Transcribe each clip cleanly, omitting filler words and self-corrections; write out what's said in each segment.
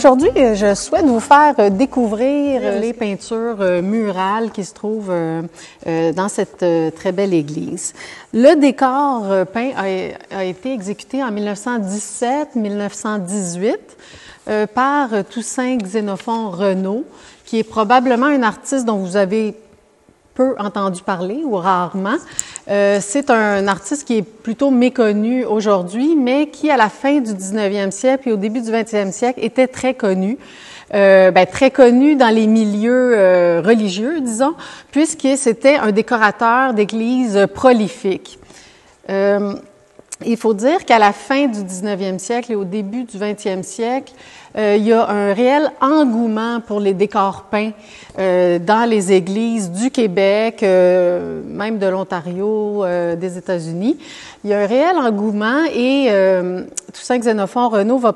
Aujourd'hui, je souhaite vous faire découvrir les peintures murales qui se trouvent dans cette très belle église. Le décor peint a été exécuté en 1917-1918 par Toussaint Xénophon Renaud, qui est probablement un artiste dont vous avez peu entendu parler ou rarement. C'est un artiste qui est plutôt méconnu aujourd'hui, mais qui, à la fin du 19e siècle et au début du 20e siècle, était très connu. Très connu dans les milieux religieux, disons, puisque c'était un décorateur d'églises prolifique. Il faut dire qu'à la fin du 19e siècle et au début du 20e siècle, il y a un réel engouement pour les décors peints dans les églises du Québec, même de l'Ontario, des États-Unis. Il y a un réel engouement et Toussaint Xénophon Renaud va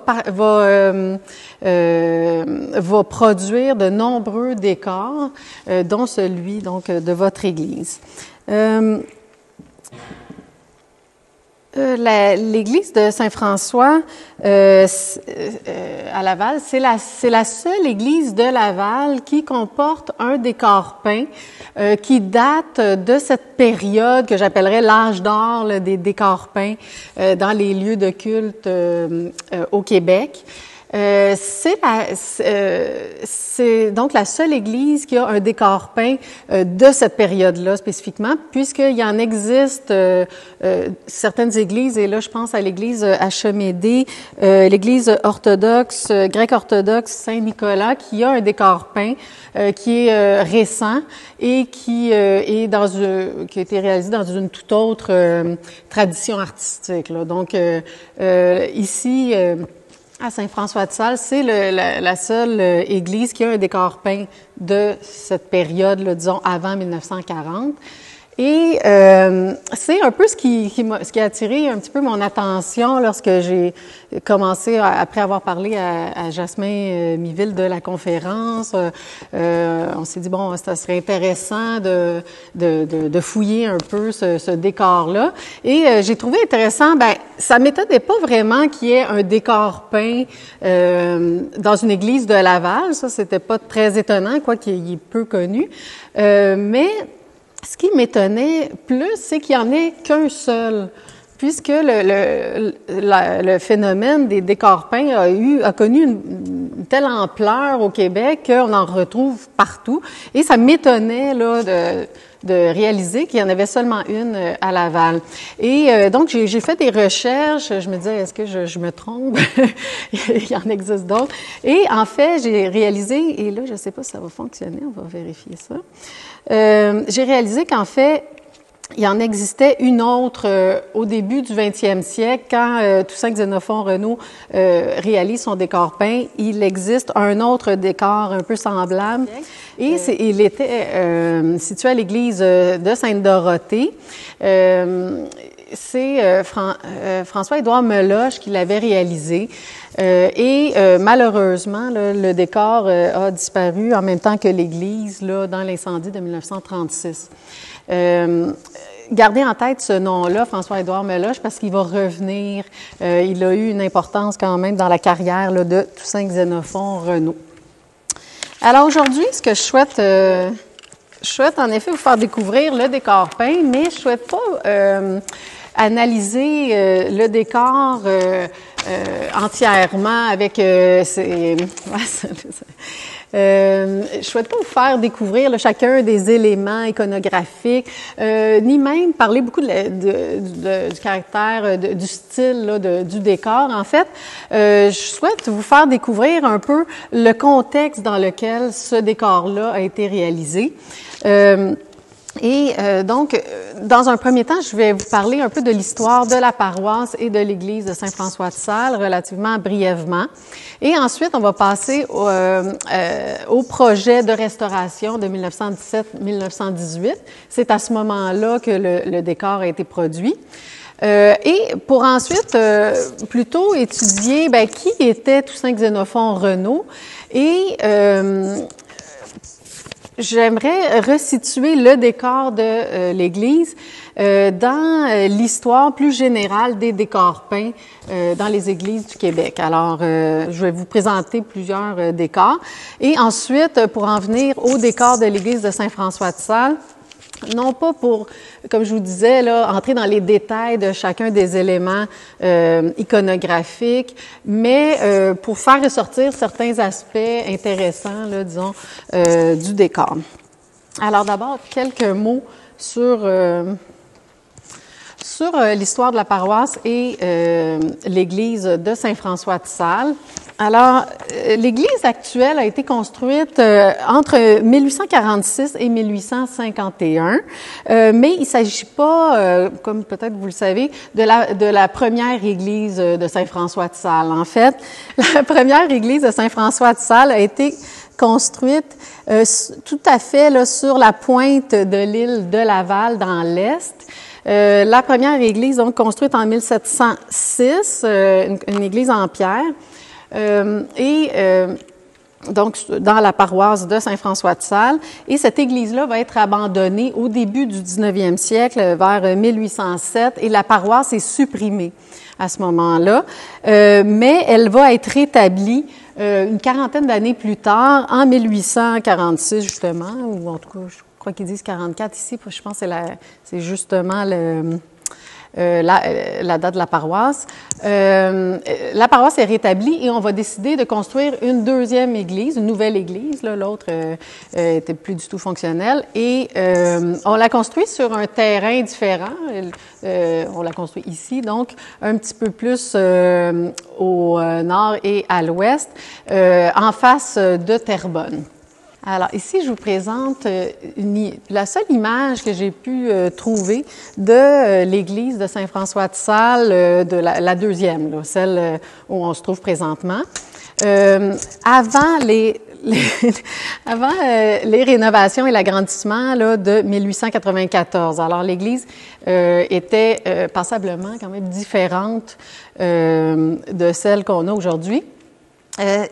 produire de nombreux décors, dont celui donc de votre église. L'église de Saint-François à Laval, c'est la seule église de Laval qui comporte un décor peint qui date de cette période que j'appellerais l'âge d'or des décors peints dans les lieux de culte au Québec. C'est donc la seule église qui a un décor peint de cette période-là spécifiquement, puisqu'il y en existe certaines églises, et là je pense à l'église à Chemédé, l'église orthodoxe, grecque-orthodoxe Saint-Nicolas, qui a un décor peint qui est récent et qui est qui a été réalisé dans une toute autre tradition artistique, là. Donc ici à Saint-François-de-Sales, c'est la seule église qui a un décor peint de cette période, là, disons, avant 1940. Et c'est un peu ce qui a attiré un petit peu mon attention lorsque j'ai commencé, après avoir parlé à Jasmin Miville de la conférence. On s'est dit, bon, ça serait intéressant de fouiller un peu ce décor-là. Et j'ai trouvé intéressant, ça m'étonnait pas vraiment qu'il y ait un décor peint dans une église de Laval. Ça, c'était pas très étonnant, quoi qu'il est peu connu. Mais ce qui m'étonnait plus, c'est qu'il n'y en ait qu'un seul, puisque le phénomène des décors peints a connu une telle ampleur au Québec qu'on en retrouve partout. Et ça m'étonnait là de réaliser qu'il y en avait seulement une à Laval. Et donc, j'ai fait des recherches. Je me disais, est-ce que je me trompe? Il y en existe d'autres. Et en fait, j'ai réalisé, et là, je ne sais pas si ça va fonctionner, on va vérifier ça. J'ai réalisé qu'en fait, il en existait une autre au début du 20e siècle, quand Toussaint Xénophon Renaud réalise son décor peint. Il existe un autre décor un peu semblable, et il était situé à l'église de Sainte-Dorothée. C'est François-Édouard Meloche qui l'avait réalisé. Malheureusement, là, le décor a disparu en même temps que l'église là, dans l'incendie de 1936. Gardez en tête ce nom-là, François-Édouard Meloche, parce qu'il va revenir. Il a eu une importance quand même dans la carrière là, de Toussaint Xénophon Renaud. Alors aujourd'hui, ce que je souhaite en effet vous faire découvrir le décor peint, mais je souhaite pas analyser le décor entièrement avec je souhaite pas vous faire découvrir là, chacun des éléments iconographiques, ni même parler beaucoup du caractère, du style là, du décor. En fait, je souhaite vous faire découvrir un peu le contexte dans lequel ce décor-là a été réalisé. Donc, dans un premier temps, je vais vous parler un peu de l'histoire de la paroisse et de l'église de Saint-François-de-Sales, relativement brièvement. Et ensuite, on va passer au projet de restauration de 1917-1918. C'est à ce moment-là que le décor a été produit. Et pour ensuite plutôt étudier qui était Toussaint Xénophon Renaud et j'aimerais resituer le décor de l'église dans l'histoire plus générale des décors peints dans les églises du Québec. Alors, je vais vous présenter plusieurs décors. Et ensuite, pour en venir au décor de l'église de Saint-François-de-Sales, non pas pour, comme je vous disais, là, entrer dans les détails de chacun des éléments iconographiques, mais pour faire ressortir certains aspects intéressants, là, disons, du décor. Alors d'abord, quelques mots sur l'histoire de la paroisse et l'église de Saint-François-de-Sales. Alors, l'église actuelle a été construite entre 1846 et 1851, mais il ne s'agit pas, comme peut-être vous le savez, de la première église de Saint-François-de-Sales. En fait, la première église de Saint-François-de-Sales a été construite tout à fait là, sur la pointe de l'île de Laval, dans l'Est. La première église, donc, construite en 1706, une église en pierre. Donc, dans la paroisse de Saint-François-de-Sales. Et cette église-là va être abandonnée au début du 19e siècle, vers 1807, et la paroisse est supprimée à ce moment-là. Mais elle va être rétablie une quarantaine d'années plus tard, en 1846 justement, ou en tout cas, je crois qu'ils disent 44 ici, je pense que c'est justement la date de la paroisse. La paroisse est rétablie et on va décider de construire une deuxième église, une nouvelle église. L'autre était plus du tout fonctionnelle. Et on l'a construit sur un terrain différent. On l'a construit ici, donc un petit peu plus au nord et à l'ouest, en face de Terrebonne. Alors ici, je vous présente la seule image que j'ai pu trouver de l'église de Saint-François-de-Sales, de la deuxième, là, celle où on se trouve présentement. Avant les rénovations et l'agrandissement là, de 1894. Alors, l'église était passablement quand même différente de celle qu'on a aujourd'hui.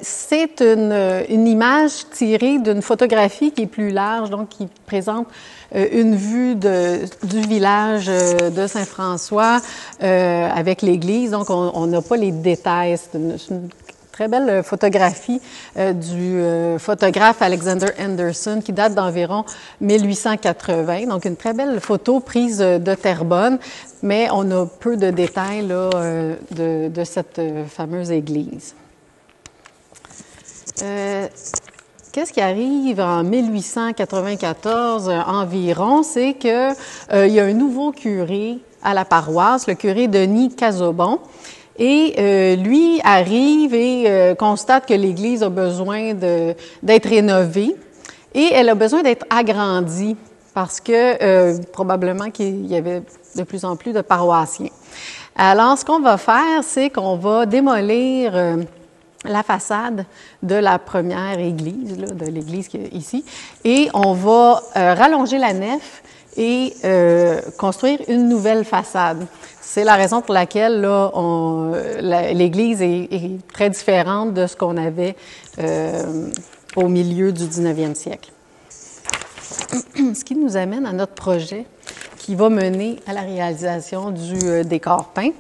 C'est une image tirée d'une photographie qui est plus large, donc qui présente une vue du village de Saint-François avec l'église. Donc, on n'a pas les détails. C'est une très belle photographie du photographe Alexander Anderson qui date d'environ 1880. Donc, une très belle photo prise de Terrebonne, mais on a peu de détails là, de cette fameuse église. Qu'est-ce qui arrive en 1894 environ? C'est que il y a un nouveau curé à la paroisse, le curé Denis Cazobon, et lui arrive et constate que l'église a besoin d'être rénovée et elle a besoin d'être agrandie parce que probablement qu'il y avait de plus en plus de paroissiens. Alors, ce qu'on va faire, c'est qu'on va démolir la façade de la première église, là, de l'église qui est ici, et on va rallonger la nef et construire une nouvelle façade. C'est la raison pour laquelle là, l'église est très différente de ce qu'on avait au milieu du 19e siècle. Ce qui nous amène à notre projet qui va mener à la réalisation du décor peint.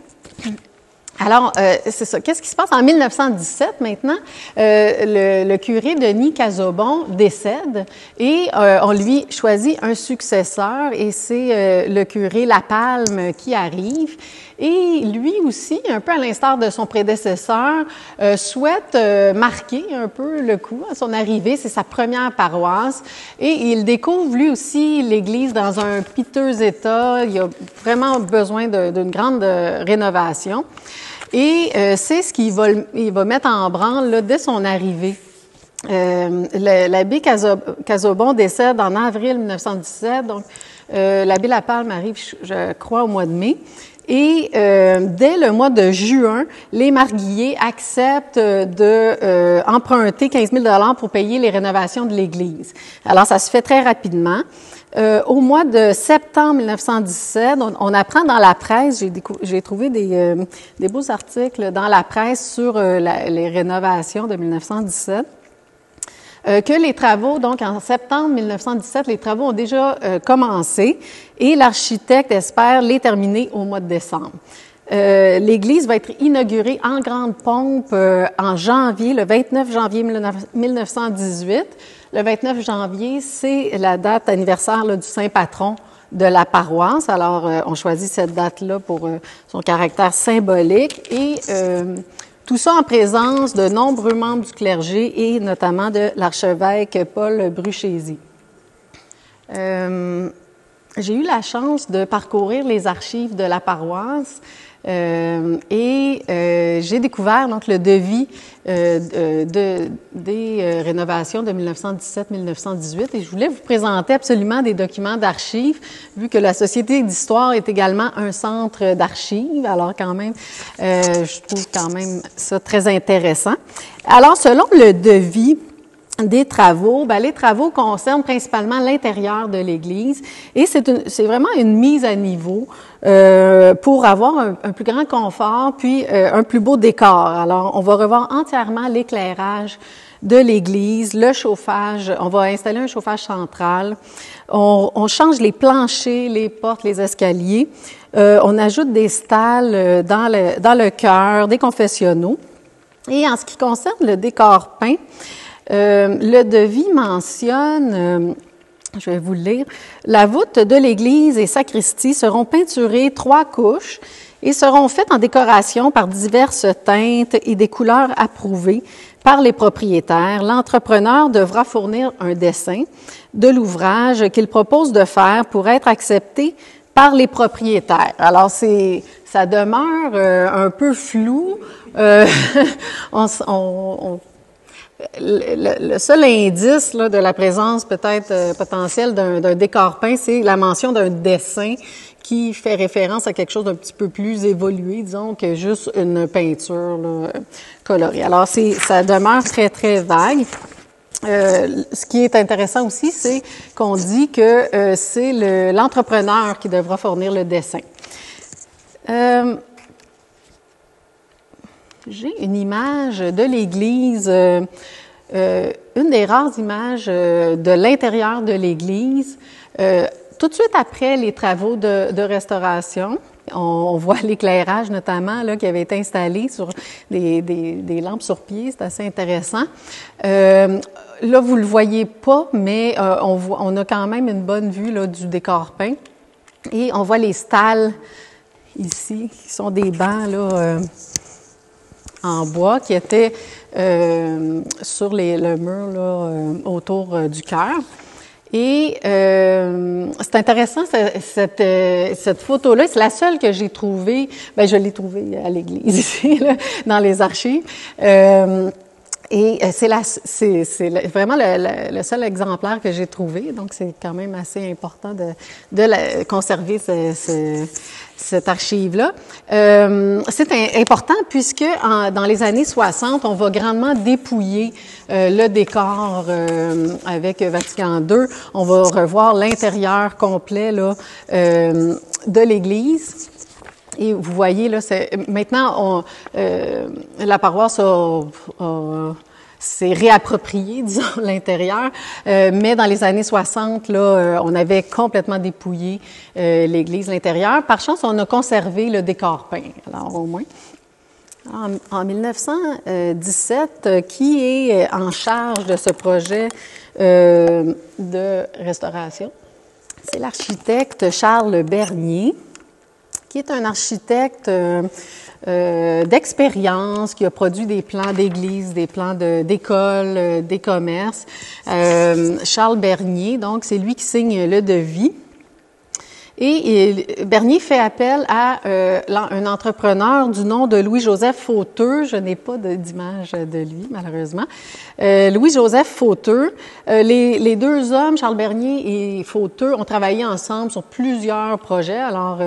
Alors, c'est ça. Qu'est-ce qui se passe en 1917 maintenant? Le curé Denis Cazobon décède et on lui choisit un successeur et c'est le curé Lapalme qui arrive. Et lui aussi, un peu à l'instar de son prédécesseur, souhaite marquer un peu le coup à son arrivée. C'est sa première paroisse et il découvre lui aussi l'Église dans un piteux état. Il a vraiment besoin d'une grande rénovation. Et c'est ce qu'il va mettre en branle là, dès son arrivée. L'abbé Cazobon décède en avril 1917, donc l'abbé Lapalme arrive, je crois, au mois de mai. Et dès le mois de juin, les Marguilliers acceptent de emprunter 15 000 $ pour payer les rénovations de l'église. Alors, ça se fait très rapidement. Au mois de septembre 1917, on apprend dans la presse, j'ai trouvé des beaux articles dans la presse sur les rénovations de 1917. que les travaux, donc en septembre 1917, les travaux ont déjà commencé et l'architecte espère les terminer au mois de décembre. L'église va être inaugurée en grande pompe en janvier, le 29 janvier 1918. Le 29 janvier, c'est la date anniversaire là, du saint patron de la paroisse. Alors, on choisit cette date-là pour son caractère symbolique et tout ça en présence de nombreux membres du clergé et notamment de l'archevêque Paul Bruchési. J'ai eu la chance de parcourir les archives de la paroisse et j'ai découvert donc le devis des rénovations de 1917-1918 et je voulais vous présenter absolument des documents d'archives vu que la Société d'histoire est également un centre d'archives. Alors quand même, je trouve quand même ça très intéressant. Alors selon le devis des travaux, ben, les travaux concernent principalement l'intérieur de l'église et c'est vraiment une mise à niveau pour avoir un plus grand confort puis un plus beau décor. Alors, on va revoir entièrement l'éclairage de l'église, le chauffage, on va installer un chauffage central, on change les planchers, les portes, les escaliers, on ajoute des stalles dans le chœur, des confessionnaux. Et en ce qui concerne le décor peint, le devis mentionne, je vais vous le lire, la voûte de l'église et sacristie seront peinturées 3 couches et seront faites en décoration par diverses teintes et des couleurs approuvées par les propriétaires. L'entrepreneur devra fournir un dessin de l'ouvrage qu'il propose de faire pour être accepté par les propriétaires. Alors, ça demeure un peu flou. Le seul indice là, de la présence peut-être potentielle d'un décor peint, c'est la mention d'un dessin qui fait référence à quelque chose d'un petit peu plus évolué, disons, que juste une peinture là, colorée. Alors, ça demeure très, très vague. Ce qui est intéressant aussi, c'est qu'on dit que c'est l'entrepreneur qui devra fournir le dessin. J'ai une image de l'église, une des rares images de l'intérieur de l'église. Tout de suite après les travaux de restauration, on voit l'éclairage notamment là, qui avait été installé sur des lampes sur pied, c'est assez intéressant. Là, vous le voyez pas, mais on a quand même une bonne vue là, du décor peint. Et on voit les stalles ici, qui sont des bancs là, en bois qui étaient sur le mur là, autour du chœur. Et c'est intéressant, cette photo-là, c'est la seule que j'ai trouvée, ben je l'ai trouvée à l'église ici, là, dans les archives. Et c'est vraiment le seul exemplaire que j'ai trouvé, donc c'est quand même assez important de conserver cette archive-là. C'est important puisque dans les années 60, on va grandement dépouiller le décor avec Vatican II. On va revoir l'intérieur complet là, de l'église. Et vous voyez, là, maintenant, la paroisse s'est réappropriée, disons, l'intérieur. Mais dans les années 60, là, on avait complètement dépouillé l'église, l'intérieur. Par chance, on a conservé le décor peint, alors au moins. En 1917, qui est en charge de ce projet de restauration? C'est l'architecte Charles Bernier, qui est un architecte d'expérience, qui a produit des plans d'églises, des plans d'écoles, des commerces. Charles Bernier, donc, c'est lui qui signe le devis. Et Bernier fait appel à un entrepreneur du nom de Louis-Joseph Fauteux. Je n'ai pas d'image de lui, malheureusement. Louis-Joseph Fauteux. Les deux hommes, Charles Bernier et Fauteux, ont travaillé ensemble sur plusieurs projets. Alors,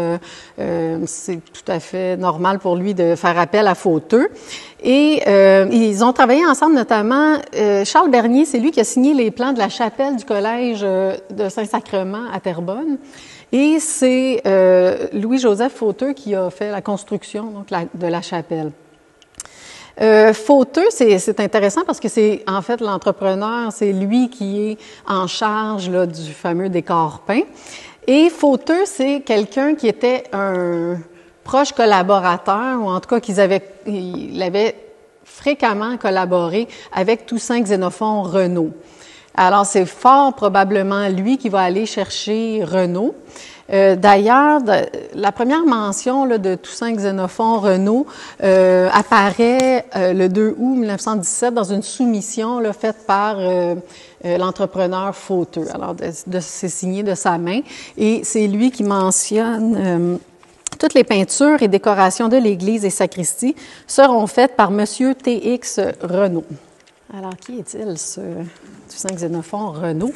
c'est tout à fait normal pour lui de faire appel à Fauteux. Et ils ont travaillé ensemble, notamment, Charles Bernier, c'est lui qui a signé les plans de la chapelle du collège de Saint-Sacrement à Terrebonne. Et c'est Louis-Joseph Fauteux qui a fait la construction donc, de la chapelle. Fauteux, c'est intéressant parce que c'est en fait l'entrepreneur, c'est lui qui est en charge là, du fameux décor peint. Et Fauteux, c'est quelqu'un qui était un proche collaborateur, ou en tout cas il avait fréquemment collaboré avec Toussaint Xénophon Renault. Alors, c'est fort probablement lui qui va aller chercher Renault. D'ailleurs, la première mention là, de Toussaint Xénophon Renault apparaît le 2 août 1917 dans une soumission là, faite par l'entrepreneur Fauteux. Alors, c'est signé de sa main et c'est lui qui mentionne toutes les peintures et décorations de l'église et sacristie seront faites par Monsieur T.X. Renault. Alors, qui est-il, ce Toussaint Xénophon Renault?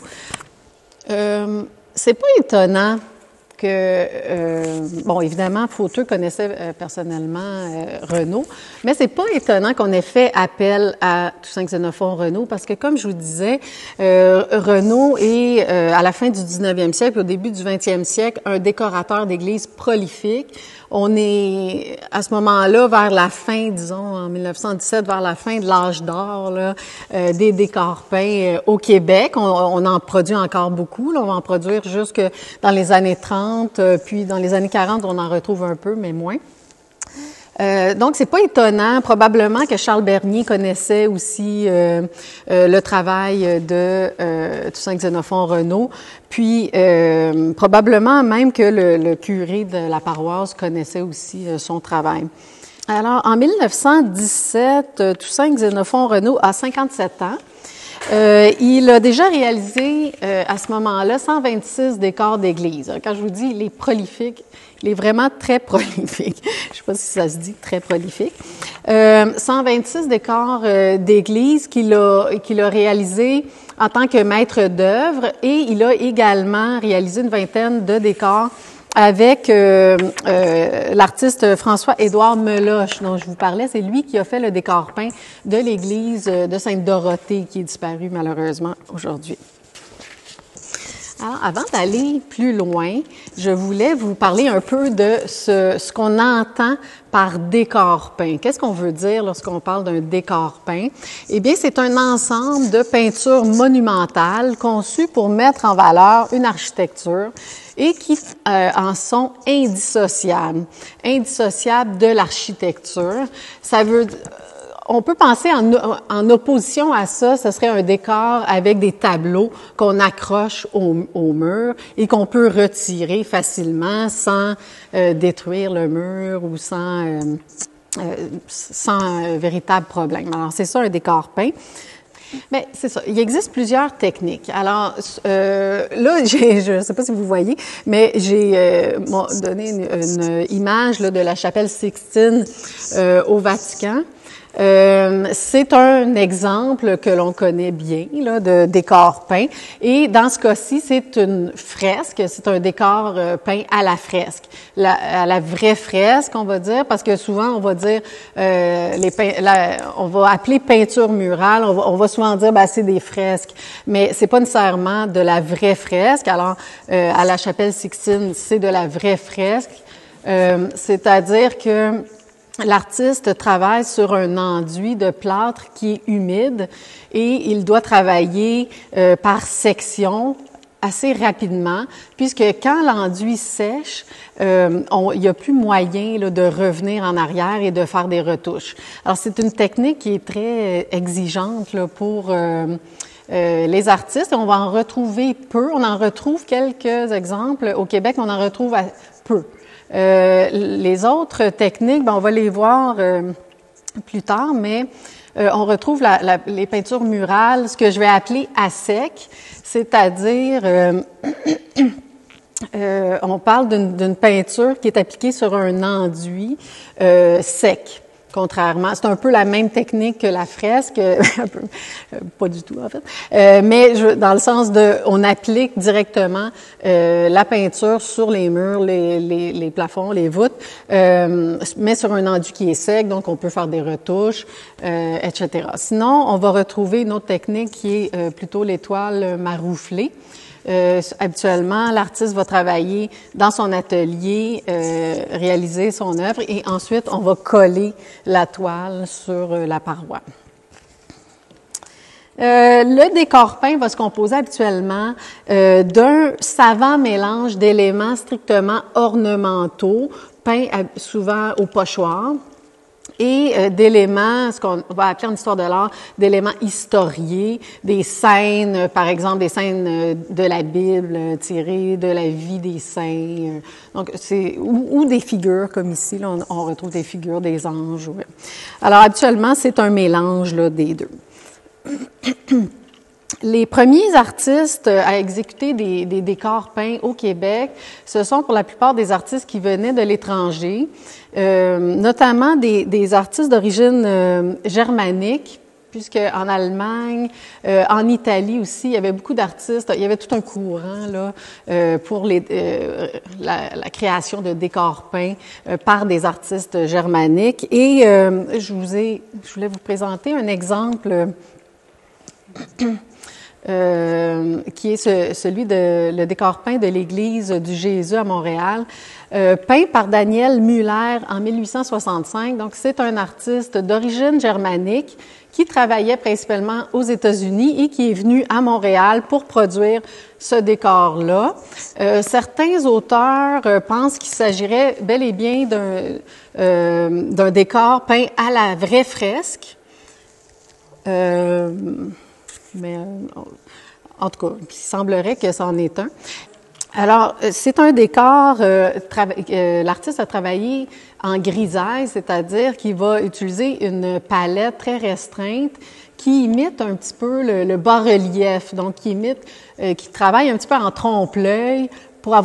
C'est pas étonnant que, bon, évidemment, Fauteux connaissait personnellement Renault, mais c'est pas étonnant qu'on ait fait appel à Toussaint Xénophon Renault parce que, comme je vous disais, Renault est, à la fin du 19e siècle, au début du 20e siècle, un décorateur d'églises prolifique. On est, à ce moment-là, vers la fin, disons, en 1917, vers la fin de l'âge d'or, là, des décors peints au Québec. On en produit encore beaucoup. Là. On va en produire jusque dans les années 30, puis dans les années 40, on en retrouve un peu, mais moins. Donc, c'est pas étonnant. Probablement que Charles Bernier connaissait aussi le travail de Toussaint Xénophon Renault. Puis, probablement même que le curé de la paroisse connaissait aussi son travail. Alors, en 1917, Toussaint Xénophon Renault a 57 ans. Il a déjà réalisé à ce moment-là 126 décors d'église. Quand je vous dis il est prolifique, il est vraiment très prolifique. Je ne sais pas si ça se dit très prolifique. 126 décors d'église qu'il a réalisé en tant que maître d'œuvre et il a également réalisé une vingtaine de décors avec l'artiste François-Édouard Meloche, dont je vous parlais. C'est lui qui a fait le décor peint de l'église de Sainte-Dorothée, qui est disparue malheureusement aujourd'hui. Alors, avant d'aller plus loin, je voulais vous parler un peu de ce qu'on entend par décor peint. Qu'est-ce qu'on veut dire lorsqu'on parle d'un décor peint? Eh bien, c'est un ensemble de peintures monumentales conçues pour mettre en valeur une architecture et qui en sont indissociables de l'architecture. Ça veut on peut penser en opposition à ça, ce serait un décor avec des tableaux qu'on accroche au mur et qu'on peut retirer facilement sans détruire le mur ou sans véritable problème. Alors, c'est ça un décor peint. Mais c'est ça. Il existe plusieurs techniques. Alors, là, je ne sais pas si vous voyez, mais j'ai donné une image là, de la chapelle Sixtine au Vatican. C'est un exemple que l'on connaît bien là, de décor peint. Et dans ce cas-ci, c'est une fresque. C'est un décor peint à la fresque, à la vraie fresque, on va dire, parce que souvent on va dire on va appeler peinture murale. On va souvent dire c'est des fresques, mais c'est pas nécessairement de la vraie fresque. Alors à la chapelle Sixtine, c'est de la vraie fresque, c'est-à-dire que l'artiste travaille sur un enduit de plâtre qui est humide et il doit travailler par section assez rapidement, puisque quand l'enduit sèche, il n'y a plus moyen là, de revenir en arrière et de faire des retouches. Alors, c'est une technique qui est très exigeante là, pour les artistes. On va en retrouver peu. On en retrouve quelques exemples. Au Québec, on en retrouve peu. Les autres techniques, on va les voir plus tard, mais on retrouve les peintures murales, ce que je vais appeler à sec, c'est-à-dire on parle d'une peinture qui est appliquée sur un enduit sec. Contrairement, c'est un peu la même technique que la fresque, un peu, pas du tout en fait, mais dans le sens on applique directement la peinture sur les murs, les plafonds, les voûtes, mais sur un enduit qui est sec, donc on peut faire des retouches, etc. Sinon, on va retrouver une autre technique qui est plutôt l'étoile marouflée. Habituellement, l'artiste va travailler dans son atelier, réaliser son œuvre et ensuite on va coller la toile sur la paroi. Le décor peint va se composer habituellement d'un savant mélange d'éléments strictement ornementaux, peints souvent au pochoir, et d'éléments, ce qu'on va appeler en histoire de l'art, d'éléments historiés, des scènes, par exemple des scènes de la Bible tirées de la vie des saints, donc c'est ou des figures comme ici, là, on retrouve des figures des anges. Ouais. Alors habituellement, c'est un mélange là, des deux. Les premiers artistes à exécuter des décors peints au Québec, ce sont pour la plupart des artistes qui venaient de l'étranger, notamment des artistes d'origine germanique, puisque en Allemagne, en Italie aussi, il y avait beaucoup d'artistes, il y avait tout un courant là pour la création de décors peints par des artistes germaniques. Et je voulais vous présenter un exemple qui est celui de le décor peint de l'église du Jésus à Montréal, peint par Daniel Müller en 1865. Donc, c'est un artiste d'origine germanique qui travaillait principalement aux États-Unis et qui est venu à Montréal pour produire ce décor-là. Certains auteurs pensent qu'il s'agirait bel et bien d'un décor peint à la vraie fresque. Mais en tout cas, il semblerait que c'en est un. Alors, c'est un décor, l'artiste a travaillé en grisaille, c'est-à-dire qu'il va utiliser une palette très restreinte qui imite un petit peu le bas-relief, donc qui travaille un petit peu en trompe-l'œil pour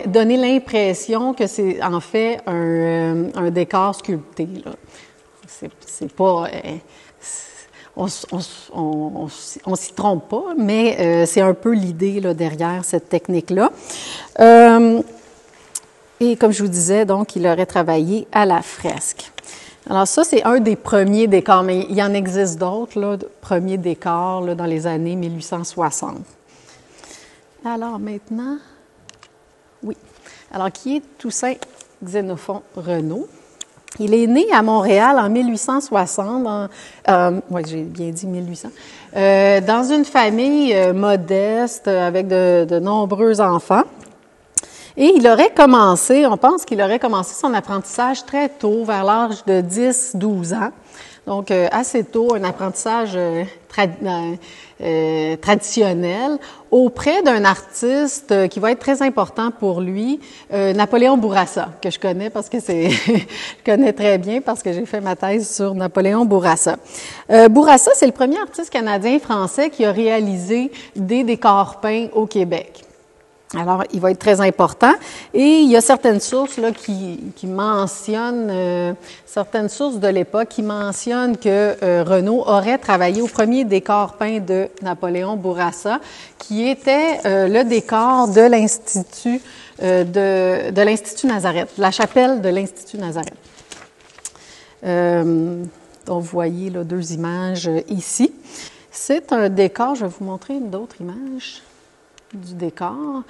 donner l'impression que c'est en fait un décor sculpté, là. C'est pas... on s'y trompe pas, mais c'est un peu l'idée là, derrière cette technique-là. Et comme je vous disais, donc, il aurait travaillé à la fresque. Alors ça, c'est un des premiers décors, mais il y en existe d'autres, là, premiers décors là, dans les années 1860. Alors maintenant, oui. Alors, qui est Toussaint Xénophon Renault? Il est né à Montréal en 1860, oui, j'ai bien dit 1800, dans une famille modeste avec de nombreux enfants. Et on pense qu'il aurait commencé son apprentissage très tôt, vers l'âge de 10-12 ans. Donc, assez tôt, un apprentissage traditionnel auprès d'un artiste qui va être très important pour lui, Napoléon Bourassa, que je connais parce que je connais très bien parce que j'ai fait ma thèse sur Napoléon Bourassa. Bourassa, c'est le premier artiste canadien-français qui a réalisé des décors peints au Québec. Alors, il va être très important. Et il y a certaines sources là, qui mentionnent, certaines sources de l'époque qui mentionnent que Renault aurait travaillé au premier décor peint de Napoléon Bourassa, qui était le décor de l'Institut de l'Institut Nazareth, la chapelle de l'Institut Nazareth. Donc, vous voyez là, deux images ici. C'est un décor, je vais vous montrer d'autres images du décor.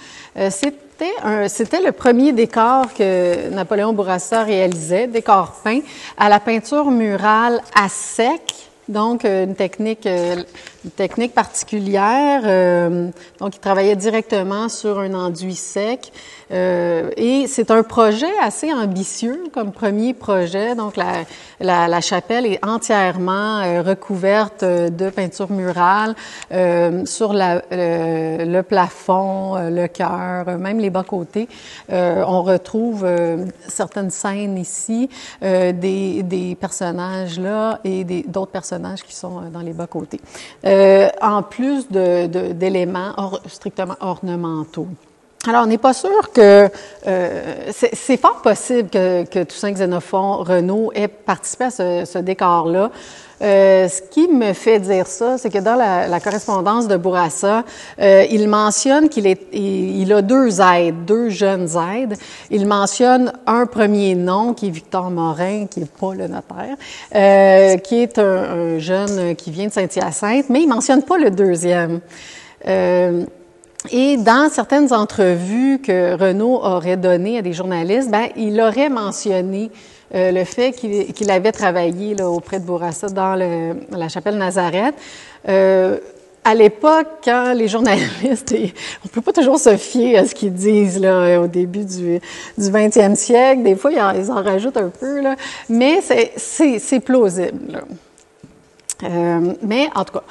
C'était le premier décor que Napoléon Bourassa réalisait, décor peint, à la peinture murale à sec, donc une technique particulière. Donc, il travaillait directement sur un enduit sec. Et c'est un projet assez ambitieux comme premier projet. Donc, la chapelle est entièrement recouverte de peinture murale sur le plafond, le chœur, même les bas-côtés. On retrouve certaines scènes ici, des personnages là et d'autres personnages qui sont dans les bas-côtés. En plus d'éléments strictement ornementaux. Alors, on n'est pas sûr que... c'est fort possible que Toussaint Xénophon Renault ait participé à ce décor-là. Ce qui me fait dire ça, c'est que dans la correspondance de Bourassa, il mentionne qu'il a deux jeunes aides. Il mentionne un premier nom, qui est Victor Morin, qui n'est pas le notaire, qui est un jeune qui vient de Saint-Hyacinthe, mais il mentionne pas le deuxième. Et dans certaines entrevues que Renaud aurait données à des journalistes, ben, il aurait mentionné le fait qu'il avait travaillé là, auprès de Bourassa dans la chapelle Nazareth. À l'époque, quand les journalistes, on peut pas toujours se fier à ce qu'ils disent là au début du 20e siècle. Des fois, ils en rajoutent un peu là, mais c'est plausible. Là. Mais en tout cas,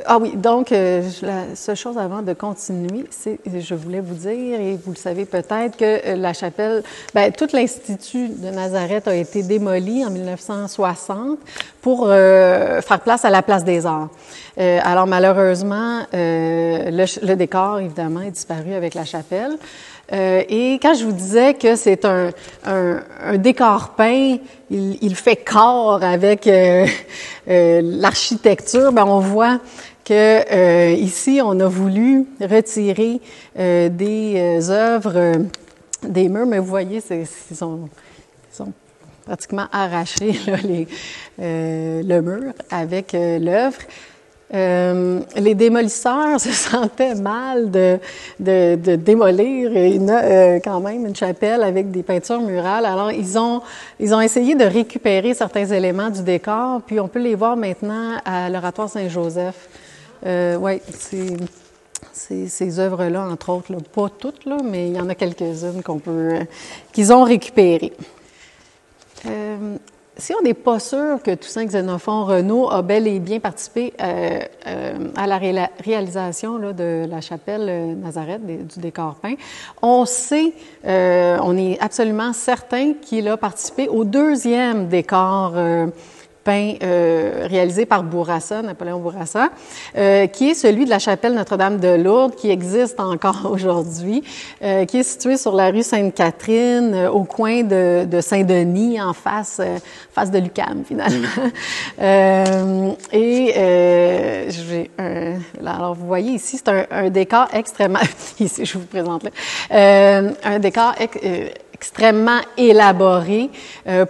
ah oui, donc la seule chose avant de continuer, c'est, je voulais vous dire, et vous le savez peut-être, que la chapelle, ben, tout l'Institut de Nazareth a été démoli en 1960 pour faire place à la Place des Arts. Alors malheureusement, le décor, évidemment, est disparu avec la chapelle. Et quand je vous disais que c'est un décor peint, il fait corps avec l'architecture, ben on voit que ici on a voulu retirer des œuvres des murs, mais vous voyez, ils sont pratiquement arrachés là, le mur avec l'œuvre. Les démolisseurs se sentaient mal de démolir quand même une chapelle avec des peintures murales. Alors, ils ont essayé de récupérer certains éléments du décor, puis on peut les voir maintenant à l'Oratoire Saint-Joseph. Oui, ces œuvres-là, entre autres, là, pas toutes, là, mais il y en a quelques-unes qu'ils ont récupérées. Si on n'est pas sûr que Toussaint Xénophon Renaud a bel et bien participé à la réalisation là, de la chapelle Nazareth, du décor peint, on sait, on est absolument certain qu'il a participé au deuxième décor peint réalisé par Bourassa, Napoléon Bourassa, qui est celui de la chapelle Notre-Dame de Lourdes, qui existe encore aujourd'hui, qui est située sur la rue Sainte-Catherine, au coin de Saint-Denis, en face de l'UQAM, finalement. Alors, vous voyez ici, c'est un décor extrêmement... Ici, je vous présente là. Un décor extrêmement élaboré.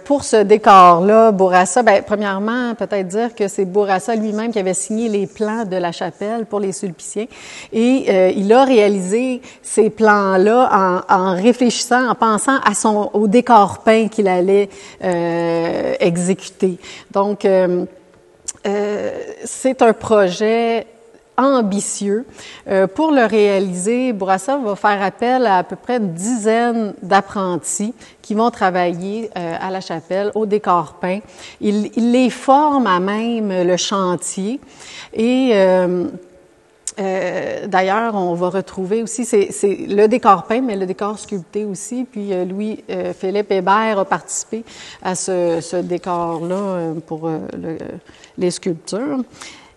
Pour ce décor-là, Bourassa, ben, premièrement, peut-être dire que c'est Bourassa lui-même qui avait signé les plans de la chapelle pour les Sulpiciens. Et il a réalisé ces plans-là en réfléchissant, en pensant au décor peint qu'il allait exécuter. Donc, c'est un projet ambitieux. Pour le réaliser, Bourassa va faire appel à peu près une dizaine d'apprentis qui vont travailler à la chapelle au décor peint. Il les forme à même le chantier et d'ailleurs, on va retrouver aussi, c'est le décor peint, mais le décor sculpté aussi. Puis Louis-Philippe Hébert a participé à ce décor-là pour les sculptures.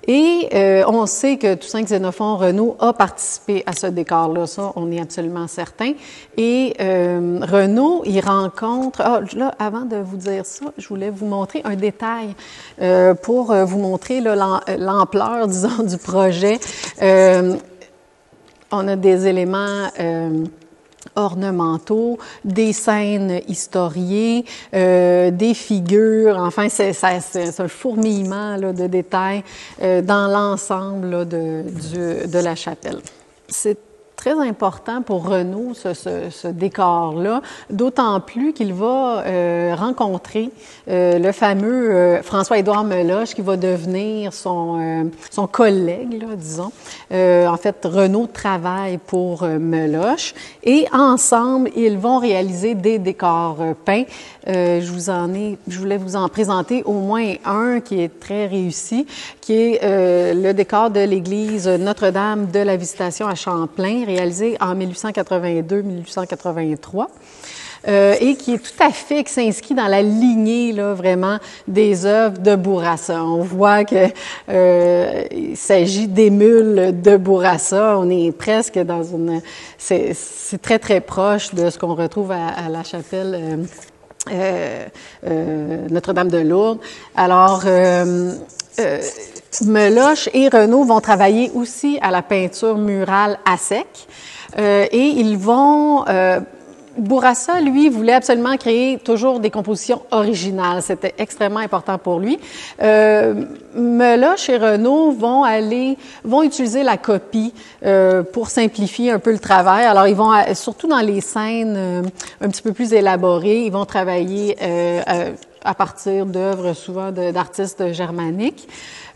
Et on sait que Toussaint Xénophon Renaud a participé à ce décor-là, ça, on est absolument certain. Et Renaud, il rencontre... Ah, là, avant de vous dire ça, je voulais vous montrer un détail pour vous montrer l'ampleur, disons, du projet. On a des éléments... ornementaux, des scènes historiées, des figures, enfin c'est un fourmillement là, de détails dans l'ensemble de la chapelle. C'est très important pour Renaud, ce décor-là, d'autant plus qu'il va rencontrer le fameux François-Édouard Meloche, qui va devenir son collègue, là, disons. En fait, Renaud travaille pour Meloche et ensemble, ils vont réaliser des décors peints. Je voulais vous en présenter au moins un qui est très réussi, qui est le décor de l'église Notre-Dame de la Visitation à Champlain, réalisé en 1882-1883. Et qui est tout à fait, qui s'inscrit dans la lignée, là, vraiment, des œuvres de Bourassa. On voit que il s'agit d'émules de Bourassa. On est presque dans c'est très, très proche de ce qu'on retrouve à la chapelle Notre-Dame de Lourdes. Alors, Meloche et Renaud vont travailler aussi à la peinture murale à sec et ils vont Bourassa, lui, voulait absolument créer toujours des compositions originales. C'était extrêmement important pour lui. Meloche et Renaud vont utiliser la copie pour simplifier un peu le travail. Alors, ils vont, surtout dans les scènes un petit peu plus élaborées, ils vont travailler à partir d'œuvres souvent d'artistes germaniques.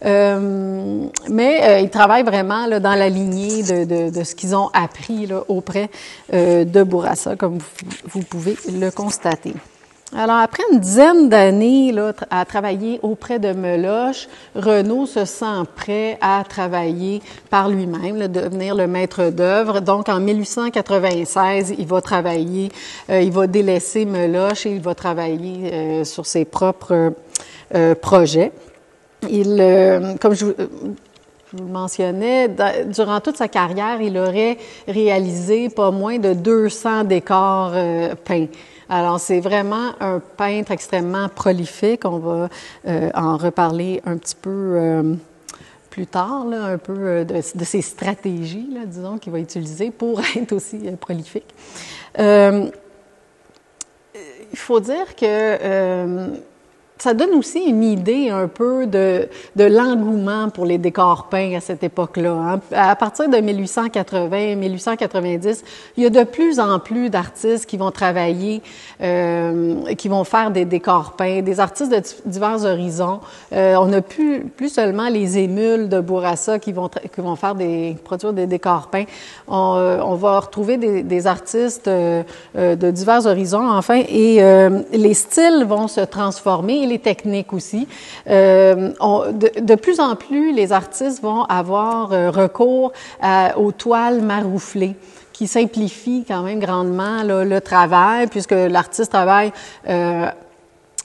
Mais ils travaillent vraiment là, dans la lignée de ce qu'ils ont appris là, auprès de Bourassa, comme vous pouvez le constater. Alors, après une dizaine d'années là, à travailler auprès de Meloche, Renaud se sent prêt à travailler par lui-même, là, devenir le maître d'œuvre. Donc, en 1896, il va travailler, il va délaisser Meloche et il va travailler sur ses propres projets. Comme je vous le mentionnais, durant toute sa carrière, il aurait réalisé pas moins de 200 décors peints. Alors, c'est vraiment un peintre extrêmement prolifique. On va en reparler un petit peu plus tard, là, un peu de ses stratégies, là, disons, qu'il va utiliser pour être aussi prolifique. Il faut dire que ça donne aussi une idée un peu de l'engouement pour les décors peints à cette époque-là. Hein. À partir de 1880, 1890, il y a de plus en plus d'artistes qui vont travailler, qui vont faire des décors peints, des artistes de divers horizons. On n'a plus seulement les émules de Bourassa qui vont produire des décors peints. On va retrouver des artistes de divers horizons, enfin, et les styles vont se transformer. Et les techniques aussi. De plus en plus, les artistes vont avoir recours aux toiles marouflées qui simplifient quand même grandement là, le travail, puisque l'artiste travaille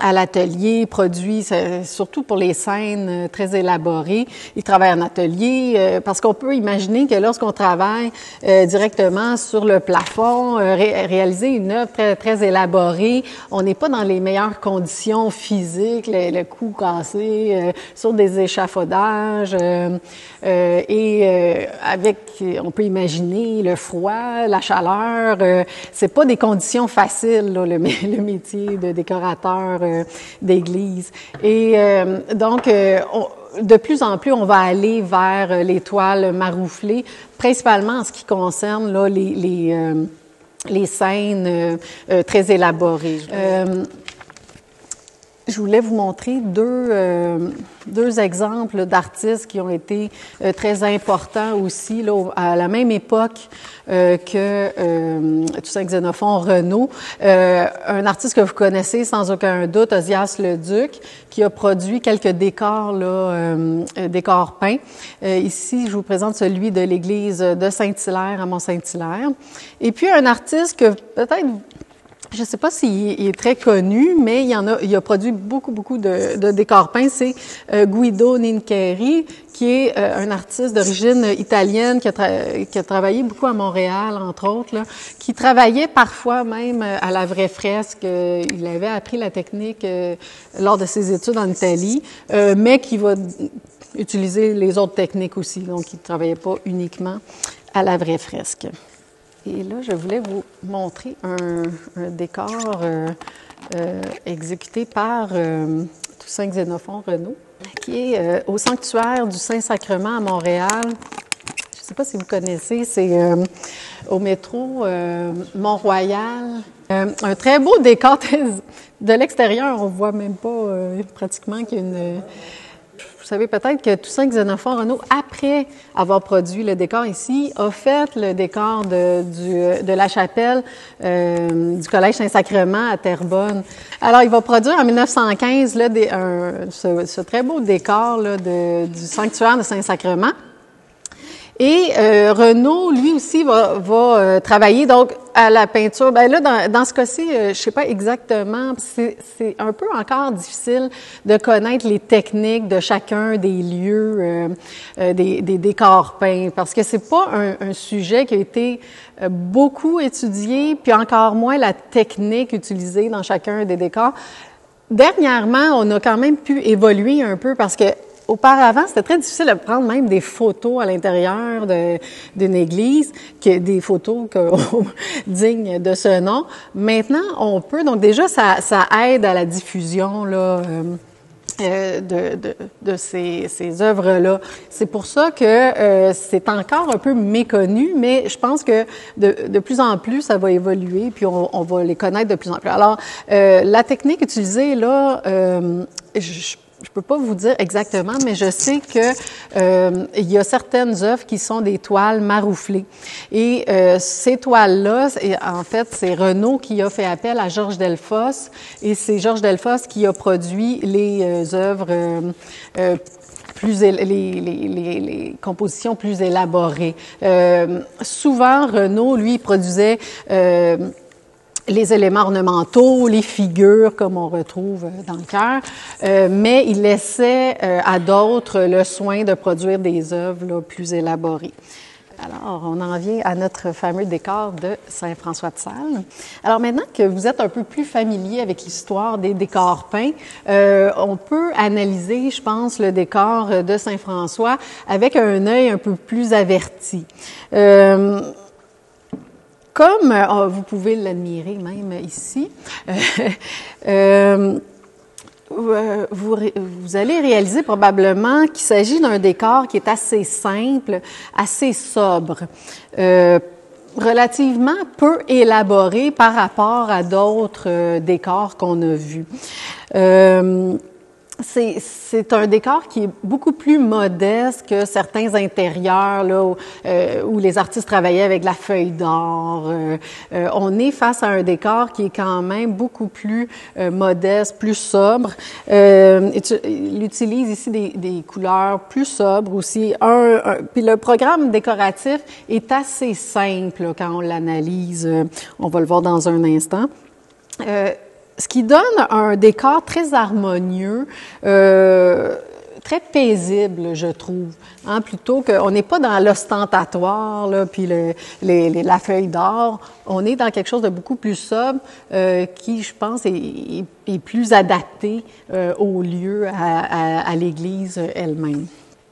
à l'atelier, produit, surtout pour les scènes très élaborées. Il travaille en atelier parce qu'on peut imaginer que lorsqu'on travaille directement sur le plafond, réaliser une œuvre très, très élaborée, on n'est pas dans les meilleures conditions physiques, le cou cassé, sur des échafaudages on peut imaginer le froid, la chaleur. C'est pas des conditions faciles, là, le métier de décorateur d'église. Et donc, de plus en plus, on va aller vers les toiles marouflées, principalement en ce qui concerne là, les scènes très élaborées. Je voulais vous montrer deux exemples d'artistes qui ont été très importants aussi là, à la même époque que Toussaint Xénophon Renaud. Un artiste que vous connaissez sans aucun doute, Ozias Leduc, qui a produit quelques décors là, décors peints. Ici, je vous présente celui de l'église de Saint-Hilaire à Mont-Saint-Hilaire. Et puis un artiste que peut-être je ne sais pas s'il est très connu, mais il a produit beaucoup de décors peints. C'est Guido Nincheri, qui est un artiste d'origine italienne qui a travaillé beaucoup à Montréal, entre autres, là, qui travaillait parfois même à la vraie fresque. Il avait appris la technique lors de ses études en Italie, mais qui va utiliser les autres techniques aussi. Donc, il ne travaillait pas uniquement à la vraie fresque. Et là, je voulais vous montrer un décor exécuté par Toussaint Xénophon Renaud, qui est au sanctuaire du Saint-Sacrement à Montréal. Je ne sais pas si vous connaissez, c'est au métro Mont-Royal. Un très beau décor. De l'extérieur, on ne voit même pas pratiquement qu'il y a une... Vous savez peut-être que Toussaint Xénophon Renaud, après avoir produit le décor ici, a fait le décor de la chapelle du Collège Saint-Sacrement à Terrebonne. Alors, il va produire en 1915 là, ce très beau décor là, du sanctuaire de Saint-Sacrement. Et Renaud, lui aussi, va travailler donc à la peinture. Ben là, dans ce cas-ci, je sais pas exactement. C'est un peu encore difficile de connaître les techniques de chacun des lieux, des décors peints, parce que c'est pas un sujet qui a été beaucoup étudié, puis encore moins la technique utilisée dans chacun des décors. Dernièrement, on a quand même pu évoluer un peu parce que auparavant, c'était très difficile de prendre même des photos à l'intérieur d'une église, des photos dignes de ce nom. Maintenant, on peut. Donc déjà, ça aide à la diffusion là. De ces œuvres-là. C'est pour ça que c'est encore un peu méconnu, mais je pense que de plus en plus, ça va évoluer, puis on va les connaître de plus en plus. Alors, la technique utilisée, là, je peux pas vous dire exactement, mais je sais que il y a certaines œuvres qui sont des toiles marouflées. Et ces toiles-là, en fait, c'est Renaud qui a fait appel à Georges Delfosse, et c'est Georges Delfosse qui a produit les œuvres les compositions plus élaborées. Souvent, Renaud, lui, produisait les éléments ornementaux, les figures, comme on retrouve dans le chœur, mais il laissait à d'autres le soin de produire des œuvres là, plus élaborées. Alors, on en vient à notre fameux décor de Saint-François de Sales. Alors maintenant que vous êtes un peu plus familier avec l'histoire des décors peints, on peut analyser, je pense, le décor de Saint-François avec un œil un peu plus averti. Comme vous pouvez l'admirer même ici, vous allez réaliser probablement qu'il s'agit d'un décor qui est assez simple, assez sobre, relativement peu élaboré par rapport à d'autres décors qu'on a vus. C'est un décor qui est beaucoup plus modeste que certains intérieurs là, où les artistes travaillaient avec de la feuille d'or. On est face à un décor qui est quand même beaucoup plus modeste, plus sobre. Il utilise ici des couleurs plus sobres aussi. Puis le programme décoratif est assez simple là, quand on l'analyse. On va le voir dans un instant. Ce qui donne un décor très harmonieux, très paisible, je trouve. Hein, plutôt qu'on n'est pas dans l'ostentatoire, là, puis la feuille d'or. On est dans quelque chose de beaucoup plus sobre, qui, je pense, est plus adapté au lieu, à l'Église elle-même.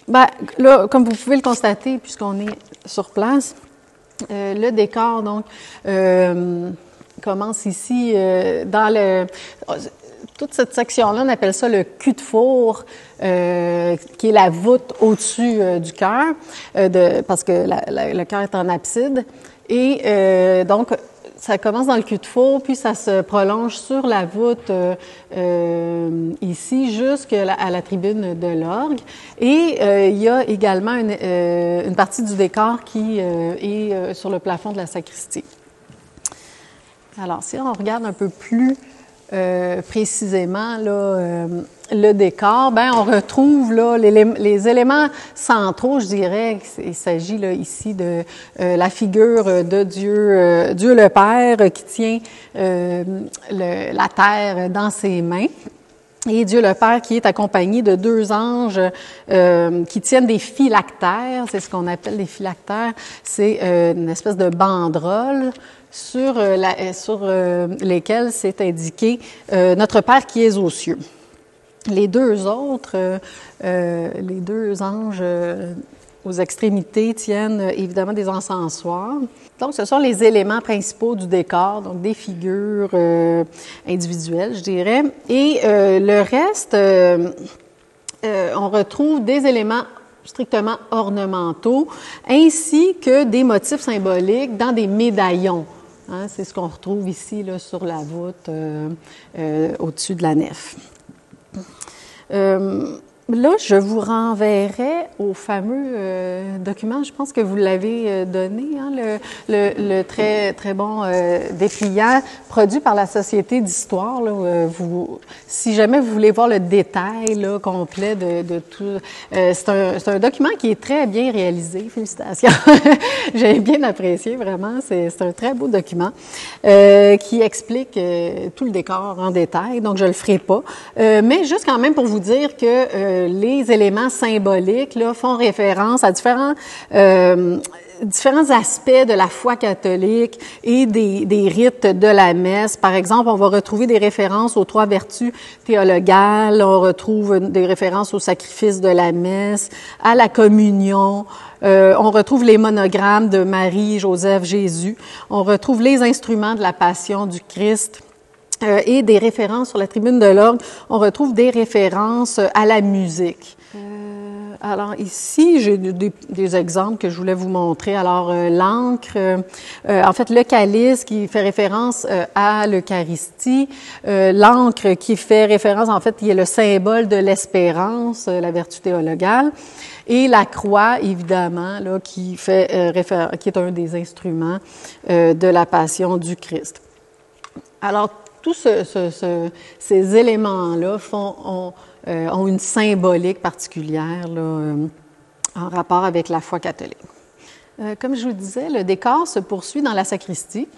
Ben, là, comme vous pouvez le constater, puisqu'on est sur place, le décor, donc, commence ici toute cette section-là, on appelle ça le cul de four, qui est la voûte au-dessus du chœur, parce que le chœur est en abside. Et donc, ça commence dans le cul de four, puis ça se prolonge sur la voûte ici, jusqu'à la tribune de l'orgue. Et il y a également une partie du décor qui est sur le plafond de la sacristie. Alors, si on regarde un peu plus précisément là, le décor, ben on retrouve là les éléments centraux, je dirais. Il s'agit là ici de la figure de Dieu, Dieu le Père qui tient la terre dans ses mains. Et Dieu le Père qui est accompagné de deux anges qui tiennent des phylactères, c'est ce qu'on appelle des phylactères, c'est une espèce de banderole sur lesquelles c'est indiqué Notre Père qui es aux cieux. Les deux autres, les deux anges aux extrémités tiennent évidemment des encensoirs. Donc, ce sont les éléments principaux du décor, donc des figures individuelles, je dirais. Et le reste, on retrouve des éléments strictement ornementaux, ainsi que des motifs symboliques dans des médaillons. Hein, c'est ce qu'on retrouve ici là, sur la voûte au-dessus de la nef. Là, je vous renverrai au fameux document, je pense que vous l'avez donné, hein, le très très bon dépliant produit par la Société d'histoire. Là, si jamais vous voulez voir le détail là, complet de tout, c'est un document qui est très bien réalisé. Félicitations, j'ai bien apprécié vraiment. C'est un très beau document qui explique tout le décor en détail. Donc je le ferai pas, mais juste quand même pour vous dire que les éléments symboliques là, font référence à différents différents aspects de la foi catholique et des rites de la messe. Par exemple, on va retrouver des références aux 3 vertus théologales, on retrouve des références au sacrifice de la messe, à la communion, on retrouve les monogrammes de Marie, Joseph, Jésus, on retrouve les instruments de la passion du Christ. Et des références sur la tribune de l'orgue, on retrouve des références à la musique. Alors ici, j'ai des exemples que je voulais vous montrer. Alors l'encre, en fait le calice qui fait référence à l'Eucharistie, l'encre qui fait référence, en fait, il y a le symbole de l'espérance, la vertu théologale, et la croix, évidemment, là, qui fait qui est un des instruments de la passion du Christ. Alors tous ces éléments-là ont une symbolique particulière là, en rapport avec la foi catholique. Comme je vous disais, le décor se poursuit dans la sacristie,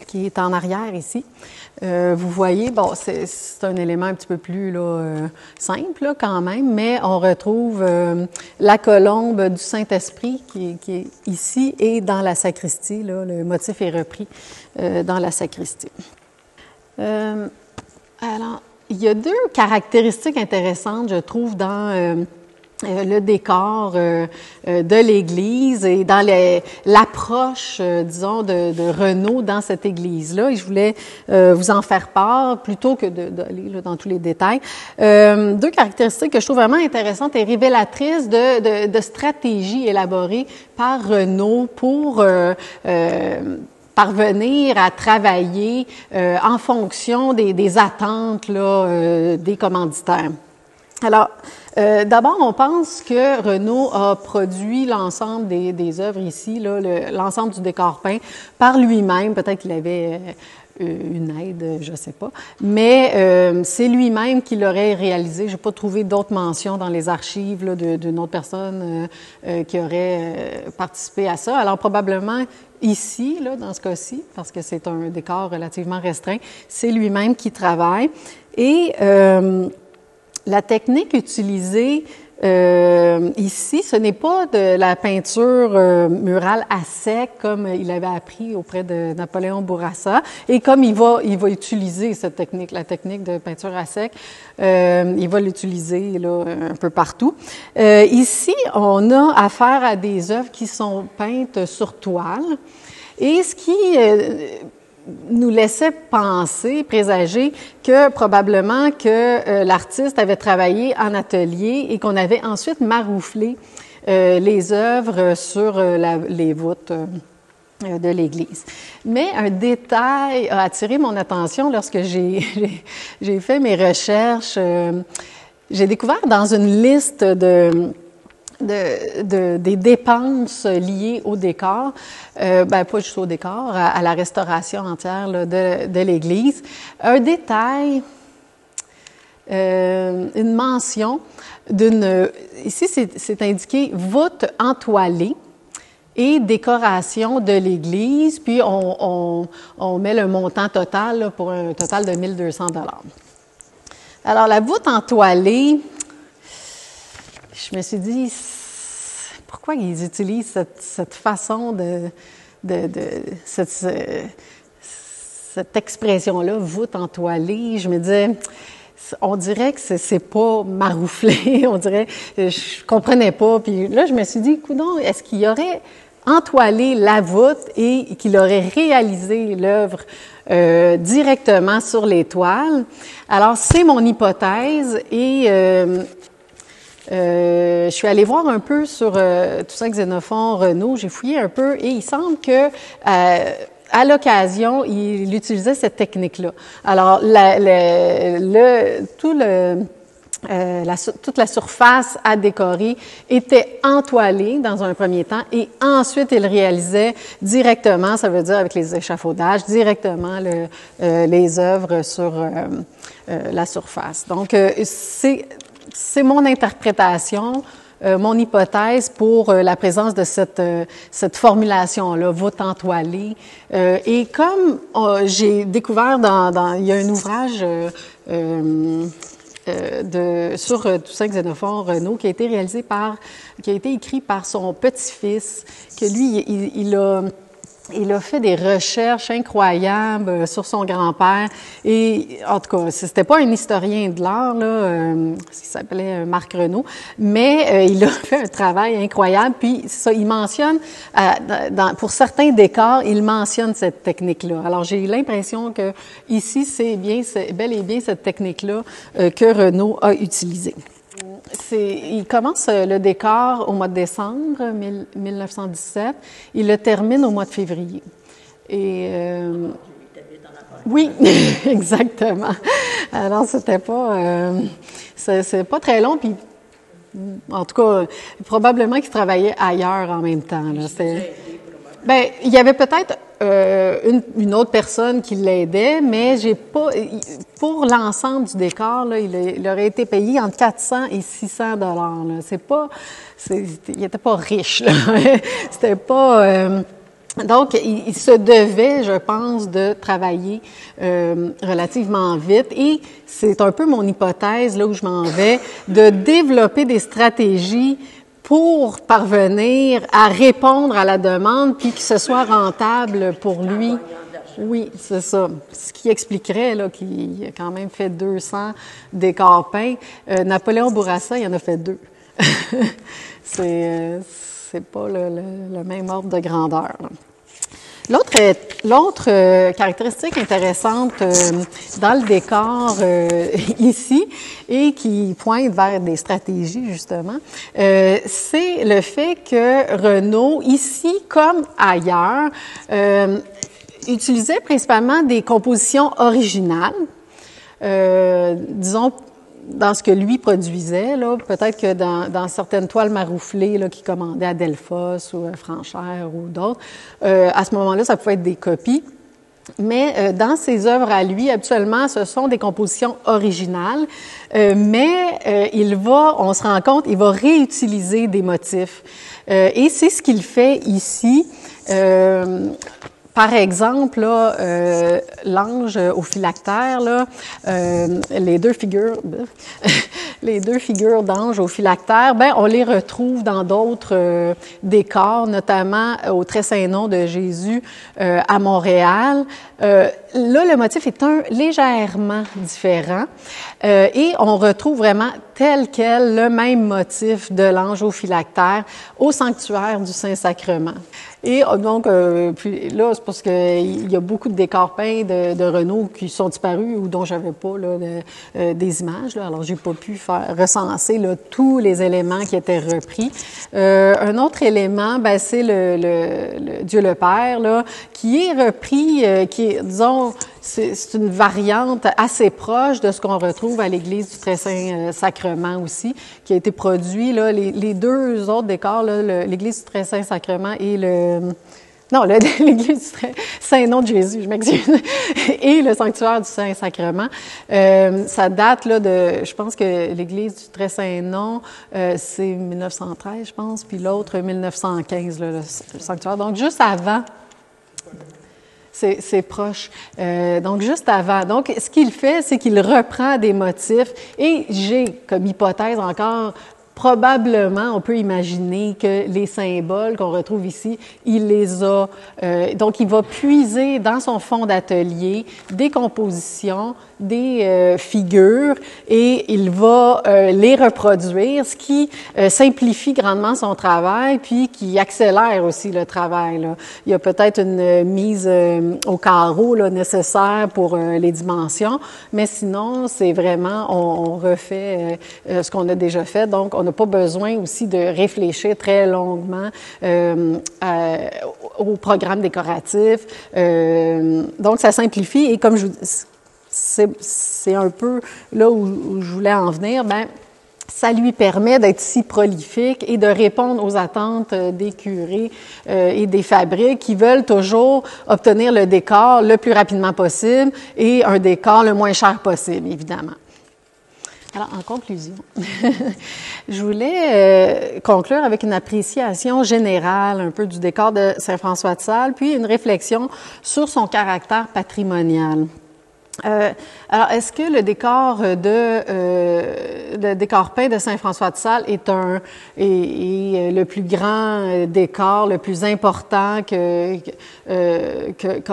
qui est en arrière ici. Vous voyez, bon, c'est un élément un petit peu plus là, simple là, quand même, mais on retrouve la colombe du Saint-Esprit qui est ici et dans la sacristie. Là, le motif est repris dans la sacristie. Alors, il y a 2 caractéristiques intéressantes, je trouve, dans le décor de l'Église et dans l'approche, disons, de Renaud dans cette Église-là. Et je voulais vous en faire part plutôt que d'aller dans tous les détails. 2 caractéristiques que je trouve vraiment intéressantes et révélatrices de stratégies élaborées par Renaud pour parvenir à travailler en fonction des attentes là, des commanditaires. Alors, d'abord, on pense que Renaud a produit l'ensemble des œuvres ici, là, l'ensemble du décor peint par lui-même. Peut-être qu'il avait une aide, je ne sais pas. Mais c'est lui-même qui l'aurait réalisé. Je n'ai pas trouvé d'autres mentions dans les archives là, d'une autre personne qui aurait participé à ça. Alors, probablement, ici, là, dans ce cas-ci, parce que c'est un décor relativement restreint, c'est lui-même qui travaille. Et la technique utilisée ici, ce n'est pas de la peinture murale à sec comme il avait appris auprès de Napoléon Bourassa et comme il va utiliser cette technique, la technique de peinture à sec, il va l'utiliser là un peu partout. Ici, on a affaire à des œuvres qui sont peintes sur toile et ce qui nous laissait penser, présager que probablement que l'artiste avait travaillé en atelier et qu'on avait ensuite marouflé les œuvres sur les voûtes de l'Église. Mais un détail a attiré mon attention lorsque j'ai fait mes recherches. J'ai découvert dans une liste des dépenses liées au décor, pas juste au décor, à la restauration entière là, de l'Église. Un détail, une mention ici c'est indiqué voûte entoilée et décoration de l'Église, puis on met le montant total là, pour un total de 1 200 $. Alors la voûte entoilée, je me suis dit, pourquoi ils utilisent cette façon cette expression-là, voûte entoilée? Je me disais, on dirait que c'est pas marouflé, on dirait, je comprenais pas. Puis là, je me suis dit, coudonc, est-ce qu'il y aurait entoilé la voûte et qu'il aurait réalisé l'œuvre directement sur les toiles? Alors, c'est mon hypothèse et je suis allée voir un peu sur Toussaint Xénophon Renaud, j'ai fouillé un peu et il semble que à l'occasion, il utilisait cette technique-là. Alors, toute la surface à décorer était entoilée dans un premier temps et ensuite il réalisait directement, ça veut dire avec les échafaudages, directement les œuvres sur la surface. Donc, c'est mon interprétation, mon hypothèse pour la présence de cette formulation-là, voûte entoilée. Et comme j'ai découvert il y a un ouvrage sur Toussaint Xénophon Renaud, qui a été écrit par son petit-fils, que lui, il a fait des recherches incroyables sur son grand-père. Et en tout cas, c'était pas un historien de l'art, là, il s'appelait Marc Renaud, mais il a fait un travail incroyable. Puis ça, il mentionne, pour certains décors, il mentionne cette technique-là. Alors j'ai l'impression que ici, c'est bel et bien cette technique-là que Renaud a utilisée. Il commence le décor au mois de décembre 1917. Il le termine au mois de février. Et oui, exactement. Alors c'était pas, c'est pas très long. Puis en tout cas, probablement qu'il travaillait ailleurs en même temps. Là. Ben, il y avait peut-être une autre personne qui l'aidait, mais pour l'ensemble du décor, là, il aurait été payé entre 400 et 600 $. Il n'était pas riche, là. C'était pas. Donc, il se devait, je pense, de travailler relativement vite. Et c'est un peu mon hypothèse, là où je m'en vais, de développer des stratégies pour parvenir à répondre à la demande, puis que ce soit rentable pour lui. Oui, c'est ça. Ce qui expliquerait là, qu'il a quand même fait 200 décors peints. Napoléon Bourassa, il en a fait 2. C'est pas le même ordre de grandeur. Là. L'autre caractéristique intéressante dans le décor ici et qui pointe vers des stratégies justement, c'est le fait que Renaud, ici comme ailleurs, utilisait principalement des compositions originales, disons dans ce que lui produisait, là, peut-être que dans certaines toiles marouflées là, qu'il commandait à Delphos ou à Franchère ou d'autres, à ce moment-là, ça pouvait être des copies. Mais dans ses œuvres à lui, habituellement, ce sont des compositions originales, mais on se rend compte, il va réutiliser des motifs. Et c'est ce qu'il fait ici. Par exemple, là, l'ange au phylactère, là, les deux figures d'ange au phylactère, ben on les retrouve dans d'autres décors, notamment au Très Saint Nom de Jésus à Montréal. Là, le motif est légèrement différent et on retrouve vraiment tel quel le même motif de l'ange au phylactère au sanctuaire du Saint-Sacrement. Et donc, puis là, c'est parce qu'il y a beaucoup de décors peints de Renaud qui sont disparus ou dont j'avais pas là, des images. Là. Alors, j'ai pas pu recenser là, tous les éléments qui étaient repris. Un autre élément, ben, c'est le Dieu le Père, là, qui est repris, qui est, disons, c'est une variante assez proche de ce qu'on retrouve à l'Église du Très-Saint-Sacrement aussi, qui a été produit, là, les deux autres décors, là, l'Église du Très-Saint-Sacrement et l'Église du Saint-Nom de Jésus, je m'excuse, et le sanctuaire du Saint-Sacrement. Ça date là je pense que l'Église du Très-Saint-Nom, c'est 1913, je pense, puis l'autre 1915, là, le sanctuaire. Donc, juste avant. C'est proche. Donc, juste avant. Donc, ce qu'il fait, c'est qu'il reprend des motifs et j'ai comme hypothèse encore, probablement, on peut imaginer que les symboles qu'on retrouve ici, il les a. Donc, il va puiser dans son fond d'atelier des compositions, des figures et il va les reproduire, ce qui simplifie grandement son travail puis qui accélère aussi le travail. Là. Il y a peut-être une mise au carreau là, nécessaire pour les dimensions, mais sinon, c'est vraiment, on refait ce qu'on a déjà fait. Donc, on n'a pas besoin aussi de réfléchir très longuement au programme décoratif. Donc, ça simplifie et comme je vous dis, c'est un peu là où je voulais en venir, ben ça lui permet d'être si prolifique et de répondre aux attentes des curés et des fabriques qui veulent toujours obtenir le décor le plus rapidement possible et un décor le moins cher possible, évidemment. Alors, en conclusion, je voulais conclure avec une appréciation générale un peu du décor de Saint-François de Sales, puis une réflexion sur son caractère patrimonial. Alors, est-ce que le décor le décor peint de Saint-François-de-Sales est le plus grand décor, le plus important qu'a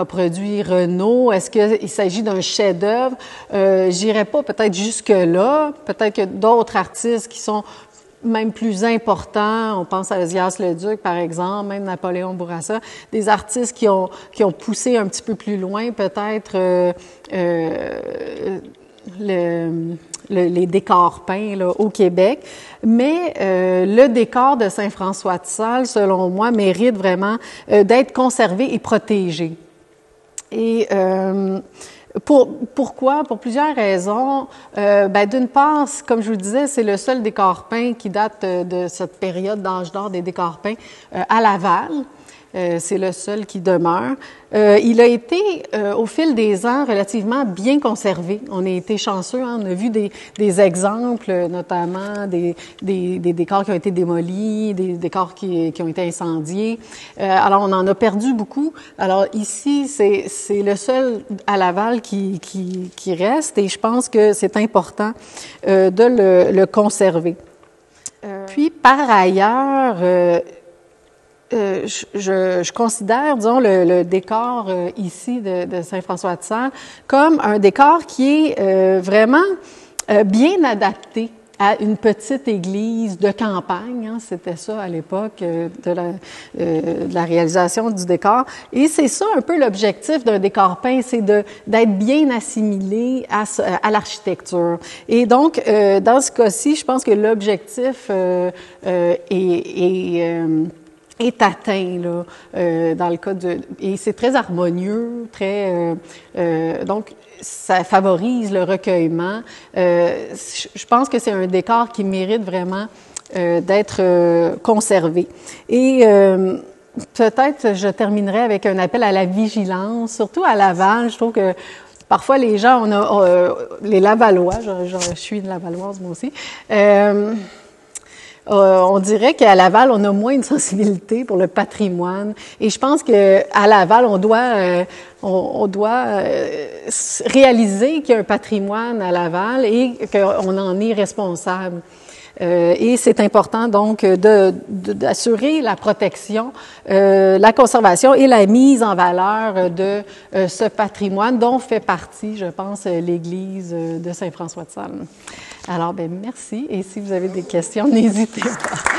produit Renault? Est-ce qu'il s'agit d'un chef-d'œuvre? J'irais pas peut-être jusque-là. Peut-être que d'autres artistes qui sont même plus importants, on pense à Ozias Leduc, par exemple, même Napoléon Bourassa, des artistes qui ont poussé un petit peu plus loin, peut-être les décors peints là, au Québec. Mais le décor de Saint-François-de-Sales, selon moi, mérite vraiment d'être conservé et protégé. Et pourquoi? Pour plusieurs raisons. D'une part, comme je vous le disais, c'est le seul décor peint qui date de cette période d'âge d'or des décors peints à Laval. C'est le seul qui demeure. Il a été, au fil des ans, relativement bien conservé. On a été chanceux, hein? On a vu des exemples, notamment des décors qui ont été démolis, des décors qui ont été incendiés. Alors, on en a perdu beaucoup. Alors, ici, c'est le seul à Laval qui reste et je pense que c'est important de le conserver. Puis, par ailleurs, je considère, disons, le décor ici de Saint-François-de-Sales comme un décor qui est vraiment bien adapté à une petite église de campagne. Hein, c'était ça à l'époque de la réalisation du décor. Et c'est ça un peu l'objectif d'un décor peint, c'est d'être bien assimilé à l'architecture. Et donc, dans ce cas-ci, je pense que l'objectif est atteint là, dans le cas et c'est très harmonieux, donc ça favorise le recueillement. Je pense que c'est un décor qui mérite vraiment d'être conservé. Et peut-être je terminerai avec un appel à la vigilance, surtout à Laval. Je trouve que parfois les gens, les Lavallois, je suis une Lavalloise moi aussi. On dirait qu'à Laval, on a moins une sensibilité pour le patrimoine. Et je pense qu'à Laval, on doit réaliser qu'il y a un patrimoine à Laval et qu'on en est responsable. Et c'est important donc d'assurer la protection, la conservation et la mise en valeur de ce patrimoine dont fait partie, je pense, l'Église de Saint-François-de-Sales. Alors, merci. Et si vous avez des questions, n'hésitez pas.